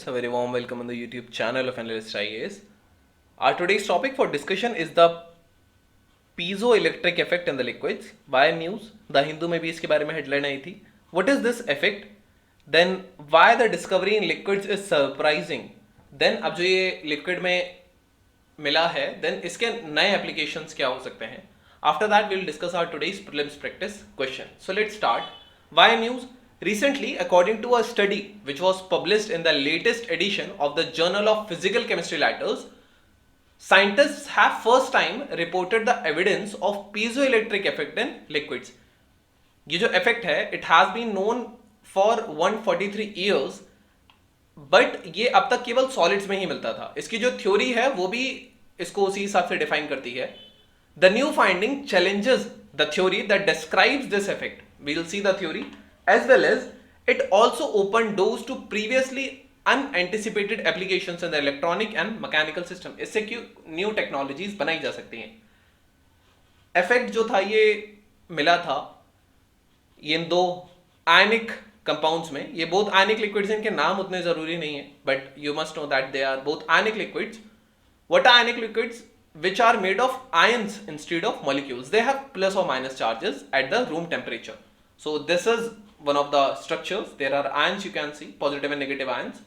students, a very warm welcome on the YouTube channel of Analyst IAS. Our today's topic for discussion is the piezoelectric effect in the liquids. Why news? The Hindu में भी इसके बारे में headline आई थी. What is this effect? Then why the discovery in liquids is surprising? Then अब जो ये liquid में मिला है, then इसके नए applications क्या हो सकते हैं? After that, we'll discuss our today's prelims practice question. So let's start. Why news? Recently, according to a study which was published in the latest edition of the Journal of Physical Chemistry Letters, scientists have first time reported the evidence of piezoelectric effect in liquids. ये जो effect है, it has been known for 143 years, but ये अब तक केवल solids में ही मिलता था. इसकी जो theory है वो भी इसको उसी हिसाब से define करती है. The new finding challenges the theory that describes this effect. We will see the theory, as well as it also opened doors to previously unanticipated applications in the electronic and mechanical system. इससे क्यों new technologies बनाई जा सकती हैं. Effect जो था ये मिला था ये इन दो ionic compounds में. ये both ionic liquids हैं, इनके नाम उतने जरूरी नहीं है, but you must know that they are both ionic liquids. What are ionic liquids? Which are made of ions instead of molecules. They have plus or minus charges at the room temperature. So this is one of the structures. There are ions, you can see positive and negative ions.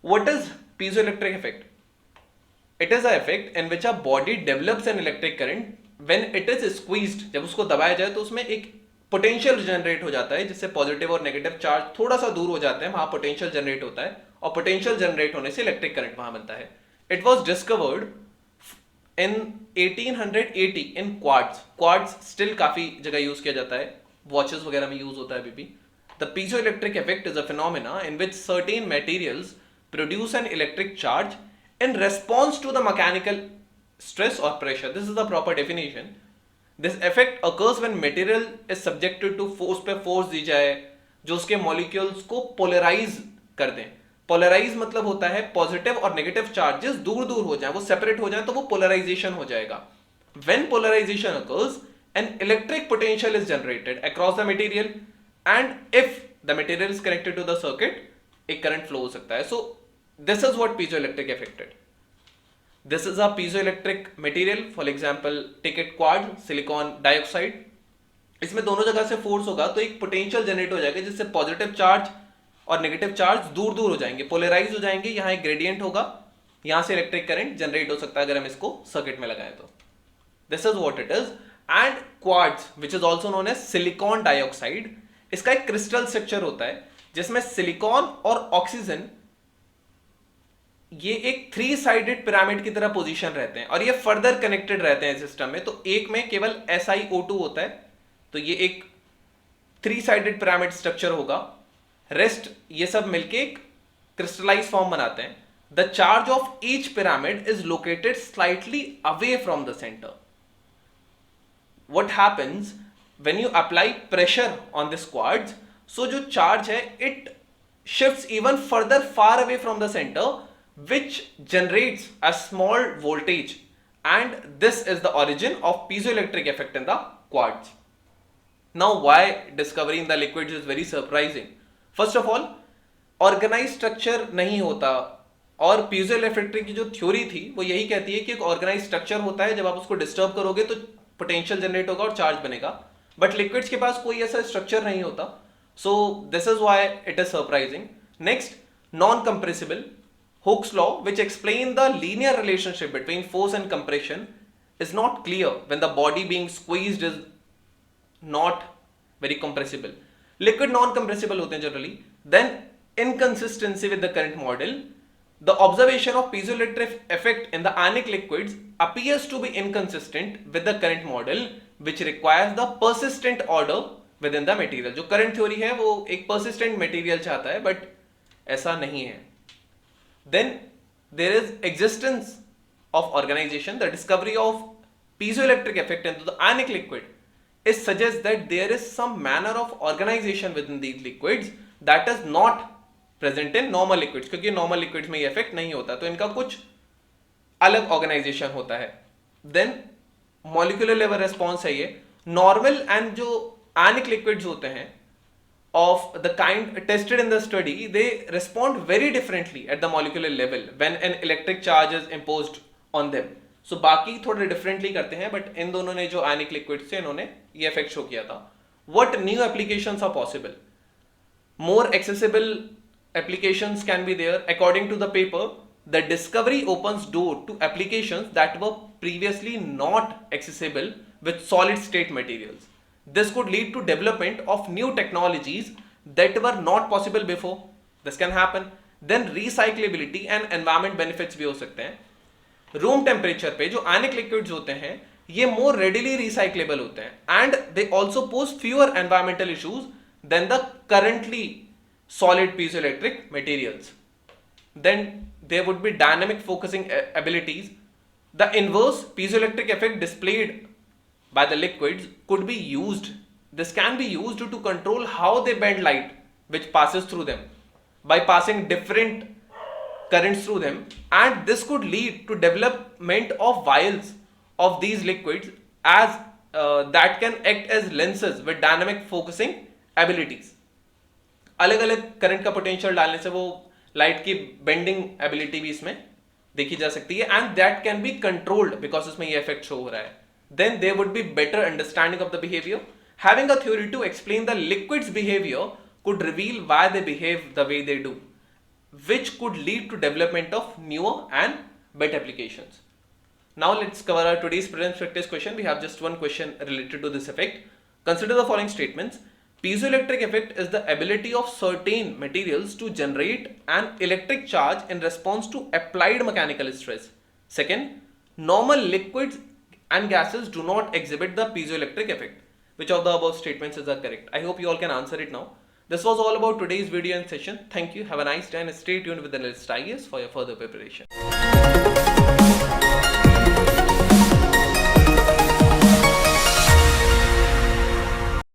What is piezoelectric effect? It is an effect in which a body develops an electric current when it is squeezed. जब उसको दबाया जाए तो उसमें एक potential generate हो जाता है, जिससे पॉजिटिव और नेगेटिव चार्ज थोड़ा सा दूर हो जाते हैं, वहां पोटेंशियल जनरेट होता है, और पोटेंशियल जनरेट होने से इलेक्ट्रिक करंट वहां बनता है. It was discovered in 1880 in quartz still काफी जगह यूज किया जाता है, वॉचेस वगैरह में यूज होता है अभी भी. The piezoelectric effect is a phenomena in which certain materials produce an electric charge in response to the mechanical stress or pressure. This is the proper definition. This effect occurs when material is subjected to force पे force दी जाए जो उसके molecules को polarize कर दें. Polarise मतलब होता है पॉजिटिव और नेगेटिव चार्जेस दूर दूर हो जाए, वो सेपरेट हो जाए तो वो पोलराइजेशन हो जाएगा. When polarisation occurs an electric potential is generated across the material and if the material is connected to the circuit एक करंट फ्लो हो सकता है. So this is what piezoelectric affected. This is a piezoelectric material. For example, take it quartz, silicon dioxide. इसमें दोनों जगह से force होगा तो एक पोटेंशियल जनरेट हो जाएगा जिससे पॉजिटिव चार्ज और नेगेटिव चार्ज दूर दूर हो जाएंगे, पोलराइज हो जाएंगे. यहाँ एक ग्रेडियंट होगा, यहां से इलेक्ट्रिक करंट जनरेट हो सकता है अगर हम इसको सर्किट में लगाएं तो. This is what it is. And quartz which is also known as silicon dioxide, इसका एक क्रिस्टल स्ट्रक्चर होता है जिसमें सिलिकॉन और ऑक्सीजन ये एक 3 साइडेड पिरामिड की तरह पोजीशन रहते हैं और ये फर्दर कनेक्टेड रहते हैं सिस्टम में. तो एक में केवल SiO2 होता है, तो ये एक 3 साइडेड पिरामिड स्ट्रक्चर होगा. रेस्ट ये सब मिलके एक क्रिस्टलाइज फॉर्म बनाते हैं. The charge of each pyramid is located slightly away from the centre. What happens when you apply pressure on this quartz, so जो चार्ज है it shifts even further far away from the centre which generates a small voltage, and this is the origin of piezoelectric effect in the quartz. Now why discovery in the liquids is very surprising. First of all, organized structure नहीं होता, और piezoelectric की जो theory थी वो यही कहती है कि एक organized structure होता है, जब आप उसको डिस्टर्ब करोगे तो पोटेंशियल जनरेट होगा और चार्ज बनेगा. बट लिक्विड्स के पास कोई ऐसा स्ट्रक्चर नहीं होता. So this is why it is surprising. Next, non compressible. Hooke's law, which explains the linear relationship between force and compression, is not clear when the body being squeezed is not very compressible. Liquid non-compressible होते हैं generally. Then inconsistency with the current model. The observation of piezoelectric effect in the ionic liquids appears to be inconsistent with the current model, which requires the persistent order within the material. जो current theory है वो एक persistent material चाहता है, but ऐसा नहीं है. Then there is existence of organization. The discovery of piezoelectric effect into the ionic liquid is suggests that there is some manner of organization within these liquids that is not present in normal liquids. क्योंकि normal liquids में ये effect नहीं होता, तो इनका कुछ अलग organization होता है. Then molecular level response है ये. Normal and जो ionic liquids होते हैं of the kind tested in the study, they respond very differently at the molecular level when an electric charge is imposed on them. So बाकी थोड़े differently करते हैं, but इन दोनों ने जो ionic liquids से इन्होंने ये effect show किया था. What new applications are possible? More accessible applications can be there. According to the paper, the discovery opens door to applications that were previously not accessible with solid state materials. This could lead to development of new technologies that were not possible before. This can happen. Then recyclability and environment benefits भी हो सकते हैं. Room temperature पे जो आयनिक liquids होते हैं ये मोर readily recyclable होते हैं and they also pose fewer environmental issues than the currently solid piezoelectric materials. Then there would be dynamic focusing abilities. The inverse piezoelectric effect displayed by the liquids could be used. This can be used to control how they bend light which passes through them by passing different currents through them, and this could lead to development of vials of these liquids as that can act as lenses with dynamic focusing abilities. अलग अलग current का potential डालने से वो light की bending ability भी इसमें देखी जा सकती है and that can be controlled because उसमें ये इफेक्ट शो हो रहा है. Then there would be better understanding of the behavior. Having a theory to explain the liquid's behavior could reveal why they behave the way they do, which could lead to development of newer and better applications. Now let's cover our today's present practice question. We have just one question related to this effect. Consider the following statements. Piezoelectric effect is the ability of certain materials to generate an electric charge in response to applied mechanical stress. Second, normal liquids and gases do not exhibit the piezoelectric effect. Which of the above statements is correct? I hope you all can answer it now. This was all about today's video and session. Thank you. Have a nice day and stay tuned with the Analyst IAS for your further preparation.